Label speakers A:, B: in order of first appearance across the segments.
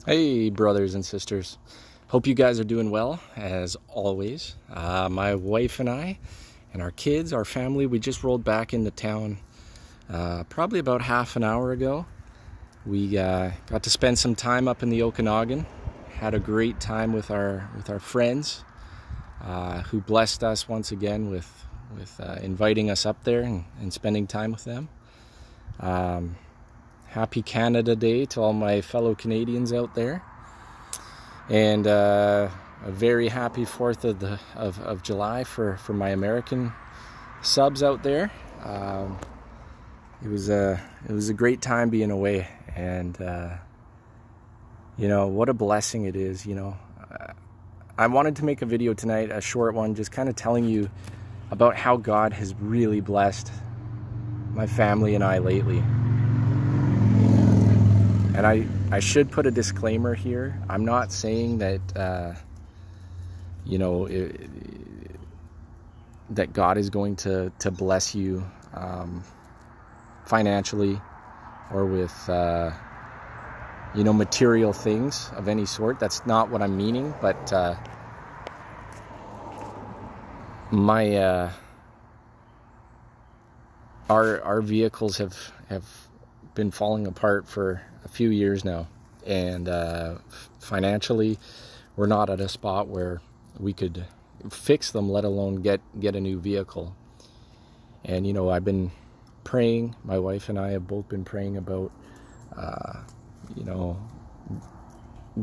A: Hey, brothers and sisters. Hope you guys are doing well, as always. My wife and I and our kids, our family, we just rolled back into town probably about half an hour ago. We got to spend some time up in the Okanagan. Had a great time with our friends who blessed us once again with inviting us up there and spending time with them. Happy Canada Day to all my fellow Canadians out there, and a very happy 4th of July for my American subs out there. It was a great time being away, and what a blessing it is. I wanted to make a video tonight, a short one, just kind of telling you about how God has really blessed my family and I lately. And I should put a disclaimer here. I'm not saying that, that God is going to bless you financially or with, material things of any sort. That's not what I'm meaning, but our vehicles have been falling apart for a few years now, and financially we're not at a spot where we could fix them, let alone get a new vehicle. And I've been praying, my wife and I have both been praying about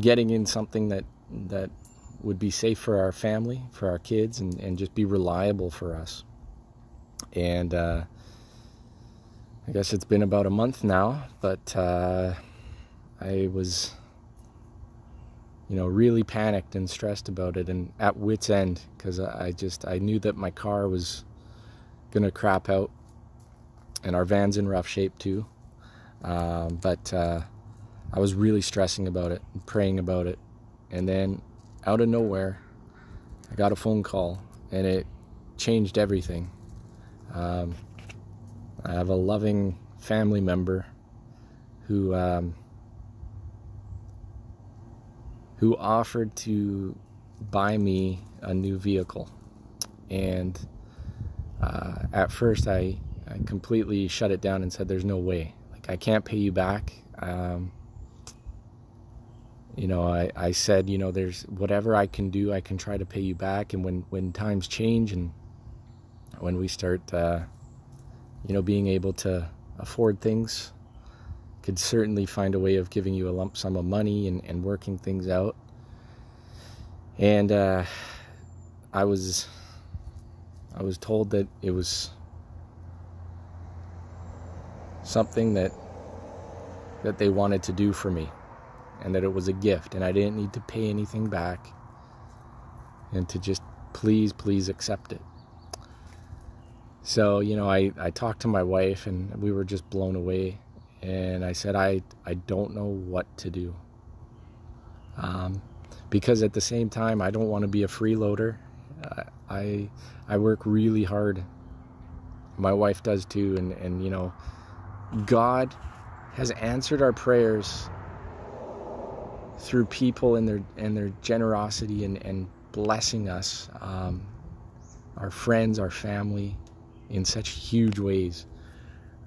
A: getting in something that would be safe for our family, for our kids, and just be reliable for us. And I guess it's been about a month now, but I was, really panicked and stressed about it and at wit's end, because I knew that my car was gonna crap out, and our van's in rough shape too. But I was really stressing about it and praying about it, and then out of nowhere, I got a phone call, and it changed everything. I have a loving family member who offered to buy me a new vehicle. And at first I completely shut it down and said, there's no way. Like, I can't pay you back. I said, there's whatever I can do, I can try to pay you back. And when times change and when we start being able to afford things, could certainly find a way of giving you a lump sum of money and working things out. And I was told that it was something that they wanted to do for me, and that it was a gift, and I didn't need to pay anything back, and to just please accept it. So, I talked to my wife, and we were just blown away. And I said, I don't know what to do. Because at the same time, I don't want to be a freeloader. I work really hard. My wife does too. And God has answered our prayers through people and their generosity and blessing us, our friends, our family, in such huge ways.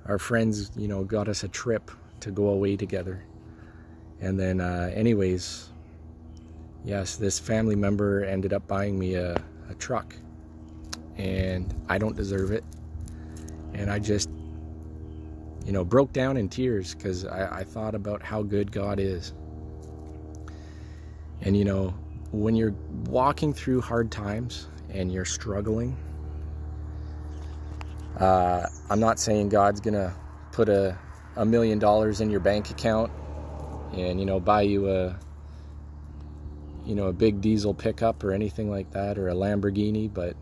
A: Our friends, got us a trip to go away together. And then anyways, yes, this family member ended up buying me a truck, and I don't deserve it. And I just broke down in tears, because I thought about how good God is. And when you're walking through hard times and you're struggling, I'm not saying God's gonna put $1 million in your bank account and buy you a big diesel pickup or anything like that, or a Lamborghini, but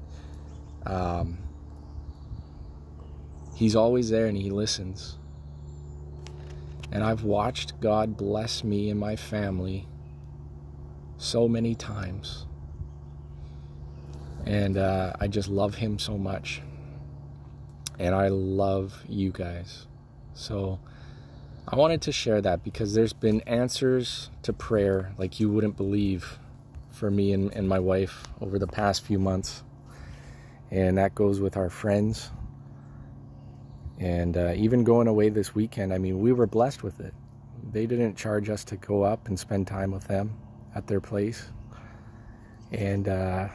A: He's always there, and He listens. And I've watched God bless me and my family so many times, and I just love Him so much. And I love you guys. So I wanted to share that because there's been answers to prayer like you wouldn't believe for me and my wife over the past few months. And that goes with our friends. And even going away this weekend, I mean, we were blessed with it. They didn't charge us to go up and spend time with them at their place. And it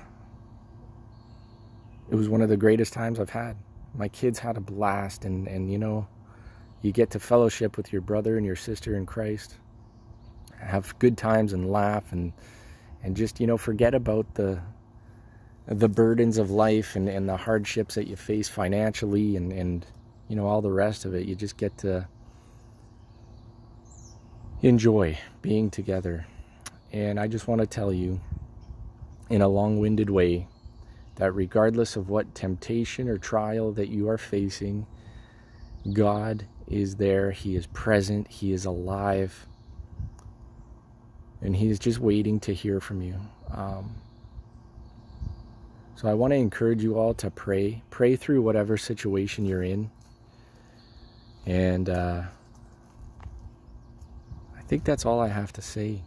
A: was one of the greatest times I've had. My kids had a blast, and you know, you get to fellowship with your brother and your sister in Christ, have good times and laugh, and just, you know, forget about the burdens of life and the hardships that you face financially and you know, all the rest of it. You just get to enjoy being together. And I just want to tell you in a long-winded way that regardless of what temptation or trial that you are facing, God is there. He is present. He is alive. And He is just waiting to hear from you. So I want to encourage you all to pray. Pray through whatever situation you're in. And I think that's all I have to say.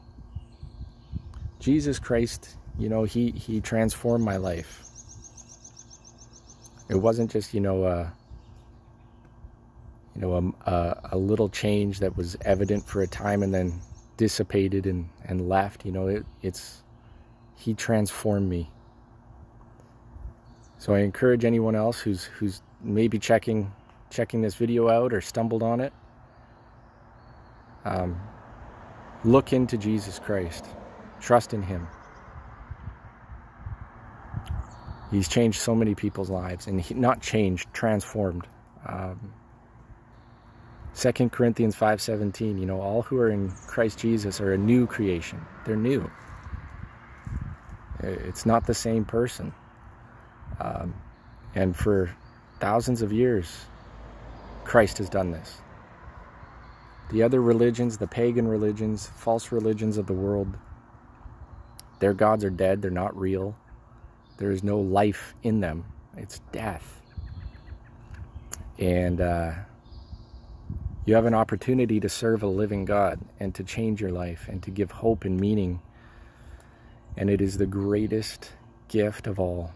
A: Jesus Christ, you know, He transformed my life. It wasn't just, you know, a little change that was evident for a time and then dissipated and left. You know, He transformed me. So I encourage anyone else who's maybe checking this video out or stumbled on it, look into Jesus Christ. Trust in Him. He's changed so many people's lives, and not changed, transformed. 2 Corinthians 5:17, you know, all who are in Christ Jesus are a new creation. They're new. It's not the same person. And for thousands of years, Christ has done this. The other religions, the pagan religions, false religions of the world, their gods are dead. They're not real. There is no life in them. It's death. And you have an opportunity to serve a living God and to change your life and to give hope and meaning. And it is the greatest gift of all.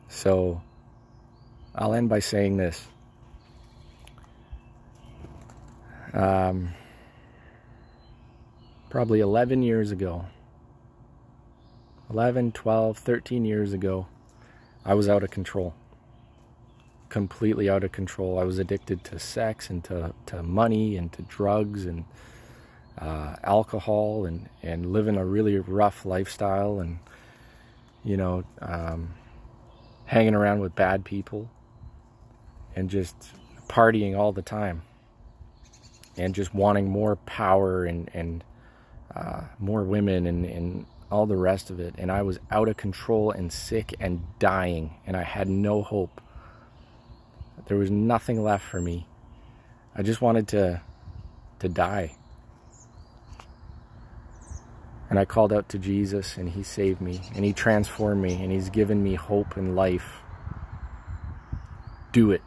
A: So I'll end by saying this. Probably 11 years ago, 11, 12, 13 years ago, I was out of control. Completely out of control. I was addicted to sex and to money and to drugs and alcohol and living a really rough lifestyle, and, you know, hanging around with bad people and just partying all the time and just wanting more power and more women and all the rest of it. And I was out of control and sick and dying, and I had no hope. There was nothing left for me. I just wanted to die. And I called out to Jesus, and He saved me, and He transformed me, and He's given me hope and life. Do it.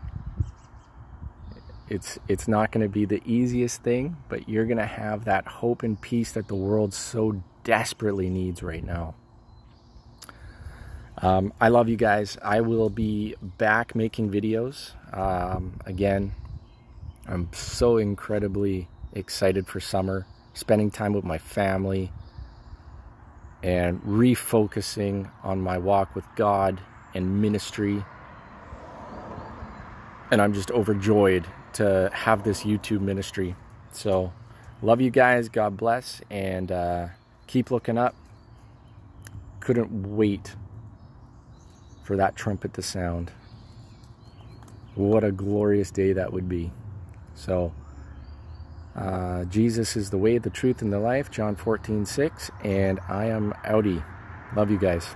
A: It's not going to be the easiest thing, but you're going to have that hope and peace that the world so desperately needs right now. I love you guys. I will be back making videos. Again, I'm so incredibly excited for summer, spending time with my family, and refocusing on my walk with God and ministry. And I'm just overjoyed to have this YouTube ministry. So love you guys. God bless, and keep looking up. Couldn't wait for that trumpet to sound. What a glorious day that would be. So Jesus is the way, the truth, and the life, John 14:6, and I am outie. Love you guys.